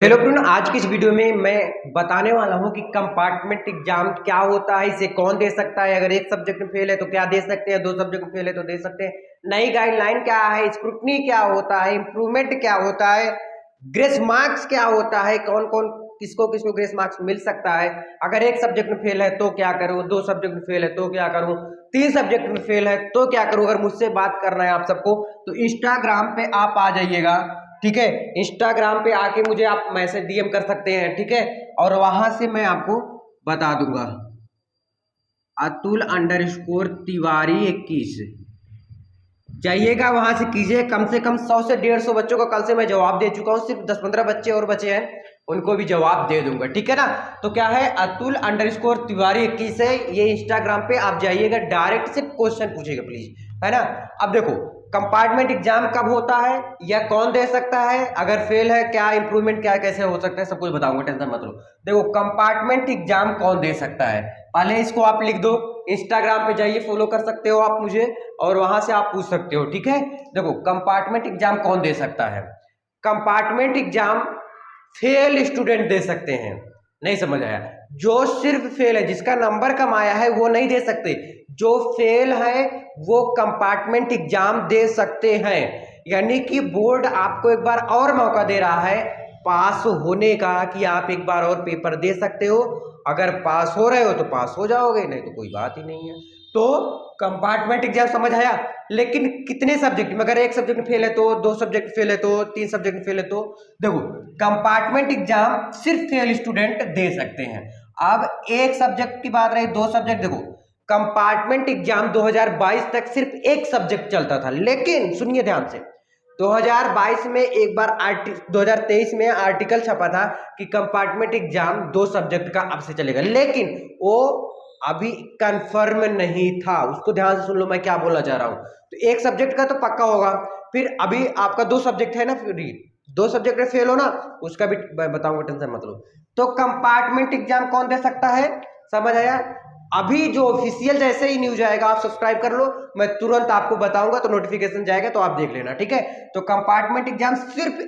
Hello friend, आज की इस वीडियो में मैं बताने वाला हूं कि कंपार्टमेंट एग्जाम क्या होता है, इसे कौन दे सकता है, अगर एक सब्जेक्ट में फेल है तो क्या दे सकते हैं, दो सब्जेक्ट में फेल है तो दे सकते हैं, नई गाइडलाइन क्या है, स्क्रूटनी क्या होता है, इंप्रूवमेंट क्या होता है, ग्रेस मार्क्स क्या होता है, कौन कौन किसको किसको ग्रेस मार्क्स मिल सकता है, अगर एक सब्जेक्ट में फेल है तो क्या करूं, दो सब्जेक्ट में फेल है तो क्या करूं, तीन सब्जेक्ट में फेल है तो क्या करूं। अगर मुझसे बात करना है आप सबको तो इंस्टाग्राम पे आप आ जाइएगा, ठीक है। इंस्टाग्राम पे आके मुझे आप मैसेज डीएम कर सकते हैं, ठीक है। और वहां से मैं आपको बता दूंगा, अतुल_तिवारी 21 जाइएगा, वहां से कीजिए। कम से कम 100 से 150 बच्चों को कल से मैं जवाब दे चुका हूं, सिर्फ 10-15 बच्चे और बचे हैं, उनको भी जवाब दे दूंगा, ठीक है ना। तो क्या है, अतुल_तिवारी 21 है, ये इंस्टाग्राम पे आप जाइएगा, डायरेक्ट से क्वेश्चन पूछेगा प्लीज, है ना। अब देखो, कंपार्टमेंट एग्जाम कब होता है या कौन दे सकता है, अगर फेल है क्या इंप्रूवमेंट क्या कैसे हो सकता है, सब कुछ बताऊंगा, टेंशन मत लो। देखो, कंपार्टमेंट एग्जाम कौन दे सकता है, पहले इसको आप लिख दो। इंस्टाग्राम पे जाइए, फॉलो कर सकते हो आप मुझे, और वहां से आप पूछ सकते हो, ठीक है। देखो, कंपार्टमेंट एग्जाम कौन दे सकता है, compartment exam fail student they सकते हैं। नहीं समझ आया, जो सिर्फ फेल है, जिसका नंबर कम आया है वो नहीं दे सकते, जो फेल है वो कंपार्टमेंट एग्जाम दे सकते हैं। यानी कि बोर्ड आपको एक बार और मौका दे रहा है पास होने का, कि आप एक बार और पेपर दे सकते हो, अगर पास हो रहे हो तो पास हो जाओगे, नहीं तो कोई बात ही नहीं है। तो कंपार्टमेंट एग्जाम समझ आया। लेकिन कितने सब्जेक्ट में, अगर एक सब्जेक्ट में फेल है तो, दो सब्जेक्ट फेल है तो, तीन सब्जेक्ट में फेल है तो, देखो, कंपार्टमेंट एग्जाम सिर्फ फेल स्टूडेंट दे सकते हैं। अब एक सब्जेक्ट की बात रही, दो सब्जेक्ट, देखो, कंपार्टमेंट एग्जाम 2022 तक सिर्फ एक सब्जेक्ट चलता था, लेकिन सुनिए ध्यान से, 2022 में एक बार 2023 में आर्टिकल छपा था कि कंपार्टमेंट एग्जाम दो सब्जेक्ट का अब से चलेगा, लेकिन वो अभी कंफर्म नहीं था। उसको ध्यान से सुन लो मैं क्या बोलना चाह रहा हूं। तो एक सब्जेक्ट का तो पक्का होगा, फिर अभी आपका दो सब्जेक्ट है ना, फिर दो सब्जेक्ट में फेल हो ना, उसका भी बताऊंगा, टेंशन मत लो। तो कंपार्टमेंट एग्जाम कौन दे सकता है, समझ आया। अभी जो ऑफिशियल जैसे ही न्यूज आएगा आप सब्सक्राइब कर लो, मैं तुरंत आपको बताऊंगा, तो नोटिफिकेशन जाएगा तो आप देख लेना, ठीक है। तो कंपार्टमेंट एग्जाम सिर्फ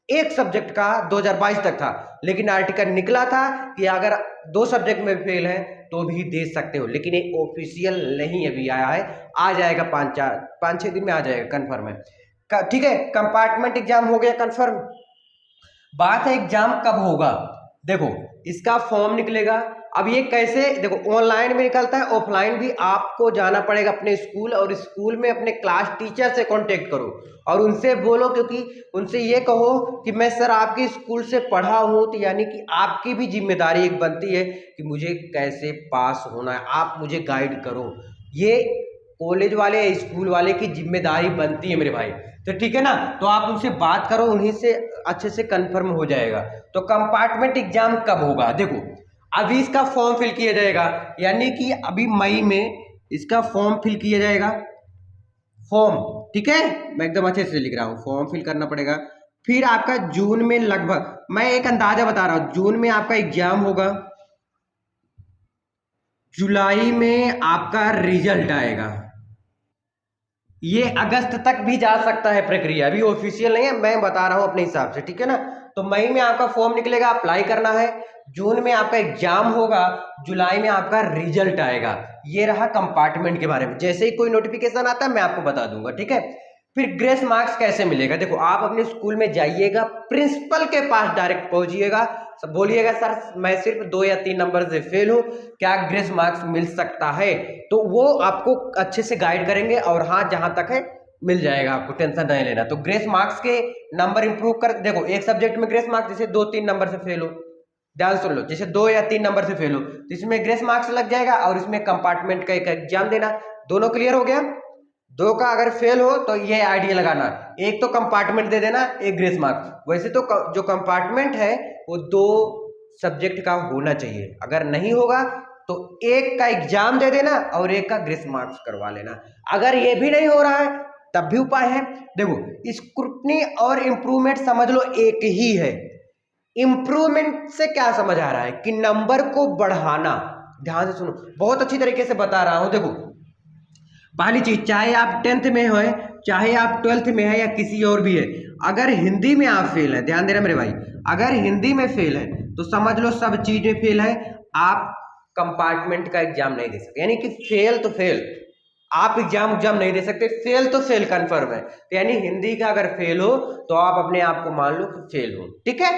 एक सब्जेक्ट का 2022 तक था, लेकिन आर्टिकल निकला था कि अगर दो सब्जेक्ट में फेल है तो भी दे सकते हो, लेकिन ये ऑफिशियल नहीं अभी आया है, आ जाएगा 5-6 दिन में आ जाएगा, कंफर्म है, ठीक है। कंपार्टमेंट एग्जाम हो गया कंफर्म। बात है एग्जाम कब होगा, देखो, इसका फॉर्म निकलेगा। अब ये कैसे, देखो, ऑनलाइन में निकलता है, ऑफलाइन भी आपको जाना पड़ेगा अपने स्कूल, और स्कूल में अपने क्लास टीचर से कांटेक्ट करो और उनसे बोलो, क्योंकि उनसे ये कहो कि मैं सर आपके स्कूल से पढ़ा हूँ, तो यानी कि आपकी भी जिम्मेदारी एक बनती है कि मुझे कैसे पास होना है, आप मुझे गाइड करो। ये कॉलेज वाले या स्कूल वाले की जिम्मेदारी बनती है मेरे भाई, तो ठीक है ना। तो आप उनसे बात करो, उन्हीं से अच्छे से कंफर्म हो जाएगा। तो कंपार्टमेंट एग्जाम कब होगा, देखो, अभी इसका फॉर्म फिल किया जाएगा, यानी कि अभी मई में इसका फॉर्म फिल किया जाएगा, फॉर्म, ठीक है। मैं एकदम अच्छे से लिख रहा हूँ, फॉर्म फिल करना पड़ेगा। फिर आपका जून में, लगभग मैं एक अंदाजा बता रहा हूँ, जून में आपका एग्जाम होगा, जुलाई में आपका रिजल्ट आएगा, ये अगस्त तक भी जा सकता है प्रक्रिया, अभी ऑफिशियल नहीं है, मैं बता रहा हूं अपने हिसाब से, ठीक है ना। तो मई में आपका फॉर्म निकलेगा, अप्लाई करना है, जून में आपका एग्जाम होगा, जुलाई में आपका रिजल्ट आएगा। ये रहा कंपार्टमेंट के बारे में, जैसे ही कोई नोटिफिकेशन आता है मैं आपको बता दूंगा, ठीक है। फिर ग्रेस मार्क्स कैसे मिलेगा, देखो, आप अपने स्कूल में जाइएगा, प्रिंसिपल के पास डायरेक्ट पहुंचिएगा, सब बोलिएगा सर मैं सिर्फ 2 या 3 नंबर से फेल हूं, क्या ग्रेस मार्क्स मिल सकता है, तो वो आपको अच्छे से गाइड करेंगे, और हाँ जहां तक है मिल जाएगा, आपको टेंशन नहीं लेना। तो ग्रेस मार्क्स के नंबर इंप्रूव कर, देखो, एक सब्जेक्ट में ग्रेस मार्क्स जैसे 2-3 नंबर से फेल हो, ध्यान सुन लो, जैसे 2 या 3 नंबर से फेल हो तो इसमें ग्रेस मार्क्स लग जाएगा, और इसमें कंपार्टमेंट का एक एग्जाम देना, दोनों क्लियर हो गया। दो का अगर फेल हो तो ये आइडिया लगाना, एक तो कंपार्टमेंट दे देना, एक ग्रेस मार्क्स। वैसे तो जो कंपार्टमेंट है वो दो सब्जेक्ट का होना चाहिए, अगर नहीं होगा तो एक का एग्जाम दे देना और एक का ग्रेस मार्क्स करवा लेना। अगर ये भी नहीं हो रहा है तब भी उपाय है, देखो, स्क्रूटनी और इंप्रूवमेंट समझ लो एक ही है। इंप्रूवमेंट से क्या समझ आ रहा है कि नंबर को बढ़ाना, ध्यान से सुनो, बहुत अच्छी तरीके से बता रहा हूं। देखो, पहली चीज, चाहे आप 10th में हो चाहे आप 12th में है या किसी और भी है, अगर हिंदी में आप फेल है, ध्यान देना मेरे भाई, अगर हिंदी में फेल है तो समझ लो सब चीज में फेल है, आप कंपार्टमेंट का एग्जाम नहीं दे सकते। यानी कि फेल तो फेल, आप एग्जाम नहीं दे सकते, फेल तो फेल कन्फर्म है। तो यानी हिंदी का अगर फेल हो तो आप अपने आप को मान लो कि फेल हो, ठीक है।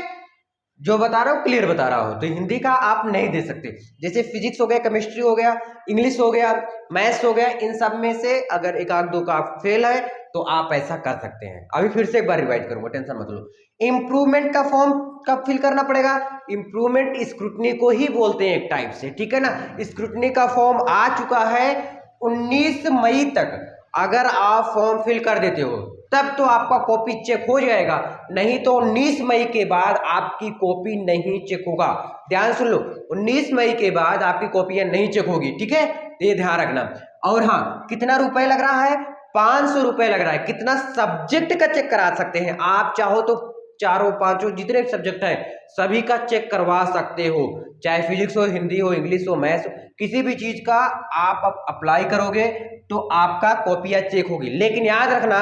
जो बता रहा हूँ क्लियर बता रहा हूँ। तो हिंदी का आप नहीं दे सकते। जैसे फिजिक्स हो गया, केमिस्ट्री हो गया, इंग्लिश हो गया, मैथ्स हो गया, इन सब में से अगर एक आध दो का फेल है तो आप ऐसा कर सकते हैं। अभी फिर से एक बार रिवाइज करूंगा, टेंशन मत लो। इंप्रूवमेंट का फॉर्म कब फिल करना पड़ेगा? इंप्रूवमेंट स्क्रूटनी को ही बोलते हैं एक टाइप से, ठीक है ना। स्क्रूटनी का फॉर्म आ चुका है 19 मई तक। अगर आप फॉर्म फिल कर देते हो तब तो आपका कॉपी चेक हो जाएगा, नहीं तो 19 मई के बाद आपकी कॉपी नहीं चेक होगा। ध्यान सुन लो, 19 मई के बाद आपकी कॉपियां नहीं चेक होगी, ठीक है। तो ये ध्यान रखना। और हाँ, कितना रुपए लग रहा है? 500 रुपए लग रहा है। कितना सब्जेक्ट का चेक करा सकते हैं आप? चाहो तो चारों पांचों जितने सब्जेक्ट हैं सभी का चेक करवा सकते हो, चाहे फिजिक्स हो, हिंदी हो, इंग्लिश हो, मैथ्स हो, किसी भी चीज का आप अप्लाई करोगे तो आपका कॉपियां चेक होगी। लेकिन याद रखना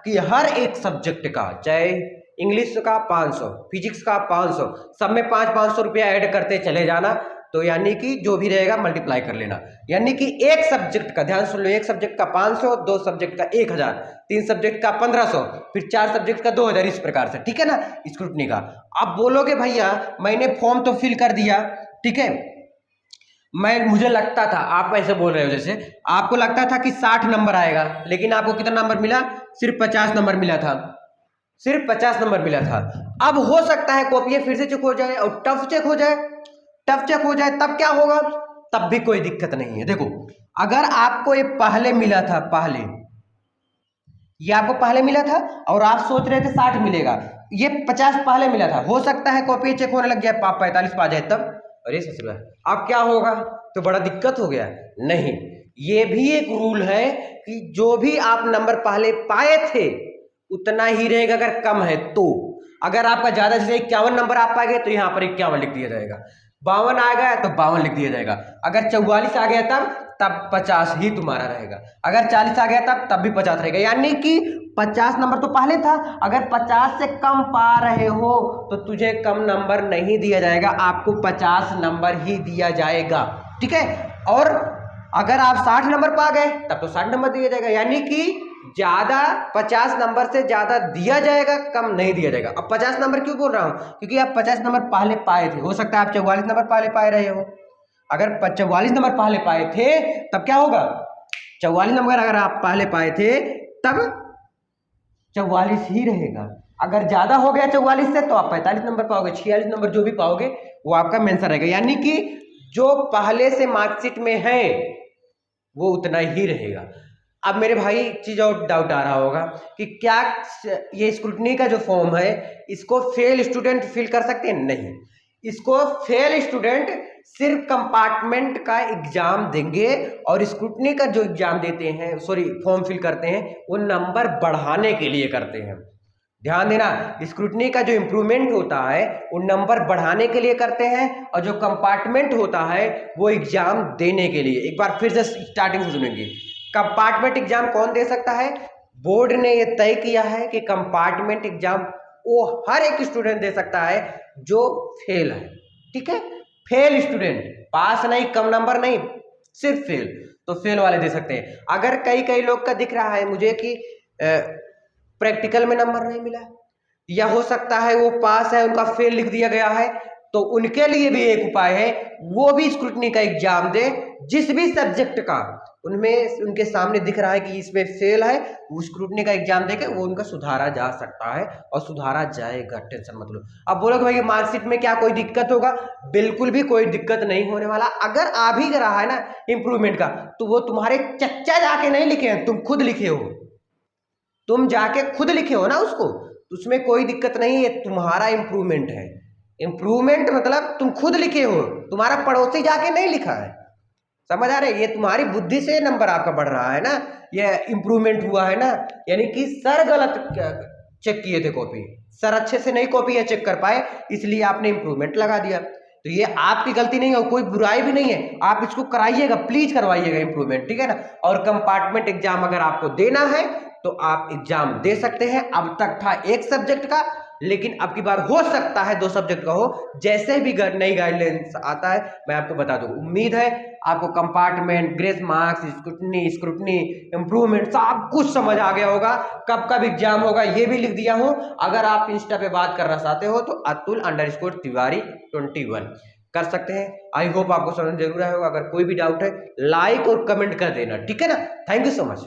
कि हर एक सब्जेक्ट का, चाहे इंग्लिश का 500, फिजिक्स का 500, सब में 500 रुपया ऐड करते चले जाना। तो यानी कि जो भी रहेगा मल्टीप्लाई कर लेना। यानी कि एक सब्जेक्ट का, ध्यान सुन लो, एक सब्जेक्ट का 500, दो सब्जेक्ट का 1000, तीन सब्जेक्ट का 1500, फिर चार सब्जेक्ट का 2000, इस प्रकार से, ठीक है ना, स्क्रूटनी का। आप बोलोगे भैया मैंने फॉर्म तो फिल कर दिया, ठीक है, मुझे लगता था, आप ऐसे बोल रहे हो जैसे आपको लगता था कि 60 नंबर आएगा, लेकिन आपको कितना नंबर मिला? सिर्फ 50 नंबर मिला था, सिर्फ 50 नंबर मिला था। अब हो सकता है कॉपियां फिर से चेक हो जाए और टफ चेक हो जाए, टफ चेक हो जाए, तब क्या होगा? तब भी कोई दिक्कत नहीं है। देखो, अगर आपको ये पहले मिला था, पहले ये आपको पहले मिला था और आप सोच रहे थे 60 मिलेगा, ये 50 पहले मिला था, हो सकता है कॉपी चेक होने लग गया, 45 पा जाए तब, अरे ससुरा अब क्या होगा? तो बड़ा दिक्कत हो गया। नहीं, ये भी एक रूल है कि जो भी आप नंबर पहले पाए थे उतना ही रहेगा, अगर कम है तो। अगर आपका ज्यादा, जैसे 51 नंबर आप पाएंगे तो यहाँ पर 51 लिख दिया जाएगा, 52 आ गया तो 52 लिख दिया जाएगा, अगर 44 आ गया तब 50 ही तुम्हारा रहेगा, अगर 40 आ गया तब भी 50 रहेगा। यानी कि 50 नंबर तो पहले था, अगर 50 से कम पा रहे हो तो तुझे कम नंबर नहीं दिया जाएगा, आपको 50 नंबर ही दिया जाएगा, ठीक है। और अगर आप 60 नंबर पा गए तब तो 60 नंबर दिया जाएगा। यानी कि ज्यादा 50 नंबर से ज्यादा दिया जाएगा, कम नहीं दिया जाएगा। अब 50 नंबर क्यों बोल रहा हूं? क्योंकि आप 50 नंबर पहले पाए थे, हो सकता है आप 44 नंबर पहले पाए रहे हो। अगर 44 नंबर पहले पाए थे तब क्या होगा? 44 नंबर अगर आप पहले पाए थे तब 44 ही रहेगा। अगर ज्यादा हो गया 44 से तो आप 45 नंबर पाओगे, 46 नंबर जो भी पाओगे वो आपका मेंशन रहेगा। यानी कि जो पहले से मार्कशीट में है वो उतना ही रहेगा। अब मेरे भाई एक चीज और डाउट आ रहा होगा कि क्या ये स्क्रूटनी का जो फॉर्म है इसको फेल स्टूडेंट फिल कर सकते हैं? नहीं, इसको फेल स्टूडेंट सिर्फ कंपार्टमेंट का एग्जाम देंगे, और स्क्रूटनी का जो एग्जाम देते हैं, सॉरी फॉर्म फिल करते हैं, वो नंबर बढ़ाने के लिए करते हैं। ध्यान देना, स्क्रूटनी का जो इंप्रूवमेंट होता है वो नंबर बढ़ाने के लिए करते हैं, और जो कंपार्टमेंट होता है वो एग्जाम देने के लिए। एक बार फिर से स्टार्टिंग से सुनेंगे। कंपार्टमेंट एग्जाम कौन दे सकता है? बोर्ड ने ये तय किया है कि कंपार्टमेंट एग्जाम वो हर एक स्टूडेंट दे सकता है जो फेल है, ठीक है। फेल स्टूडेंट, पास नहीं, कम नंबर नहीं, सिर्फ फेल, तो फेल वाले दे सकते हैं। अगर कई लोग का दिख रहा है मुझे कि प्रैक्टिकल में नंबर नहीं मिला, या हो सकता है वो पास है उनका फेल लिख दिया गया है, तो उनके लिए भी एक उपाय है, वो भी स्क्रूटनी का एग्जाम दे, जिस भी सब्जेक्ट का उनमें उनके सामने दिख रहा है कि इसमें फेल है, वो स्क्रूटनी का एग्जाम देके वो उनका सुधारा जा सकता है और सुधारा जाएगा, टेंशन मत लो। अब बोलोगे भाई मार्कशीट में क्या कोई दिक्कत होगा? बिल्कुल भी कोई दिक्कत नहीं होने वाला। अगर आ भी रहा है ना इंप्रूवमेंट का, तो वो तुम्हारे चच्चा जाके नहीं लिखे हैं, तुम खुद लिखे हो, तुम जाके खुद लिखे हो ना उसको, तो उसमें कोई दिक्कत नहीं है, तुम्हारा इंप्रूवमेंट है। इंप्रूवमेंट मतलब तुम खुद लिखे हो, तुम्हारा पड़ोसी जाके नहीं लिखा है, समझ आ रहे? ये तुम्हारी बुद्धि से नंबर आपका बढ़ रहा है ना, ये इंप्रूवमेंट हुआ है ना। यानी कि सर गलत चेक किए थे कॉपी, सर अच्छे से नहीं कॉपी या चेक कर पाए, इसलिए आपने इंप्रूवमेंट लगा दिया। तो ये आपकी गलती नहीं है, कोई बुराई भी नहीं है, आप इसको कराइएगा, प्लीज करवाइएगा इंप्रूवमेंट, ठीक है ना। और कंपार्टमेंट एग्जाम अगर आपको देना है तो आप एग्जाम दे सकते हैं। अब तक था एक सब्जेक्ट का, लेकिन अब की बार हो सकता है 2 सब्जेक्ट का हो। जैसे भी नई गाइडलाइंस आता है मैं आपको बता दूं। उम्मीद है आपको compartment, grace marks, scrutiny, improvement सब कुछ समझ आ गया होगा। कब कब एग्जाम होगा ये भी लिख दिया हूं। अगर आप इंस्टा पे बात करना चाहते हो तो अतुल_तिवारी 21 कर सकते हैं। आई होप आपको समझ जरूर आया होगा। अगर कोई भी डाउट है लाइक और कमेंट कर देना, ठीक है ना। Thank you so much.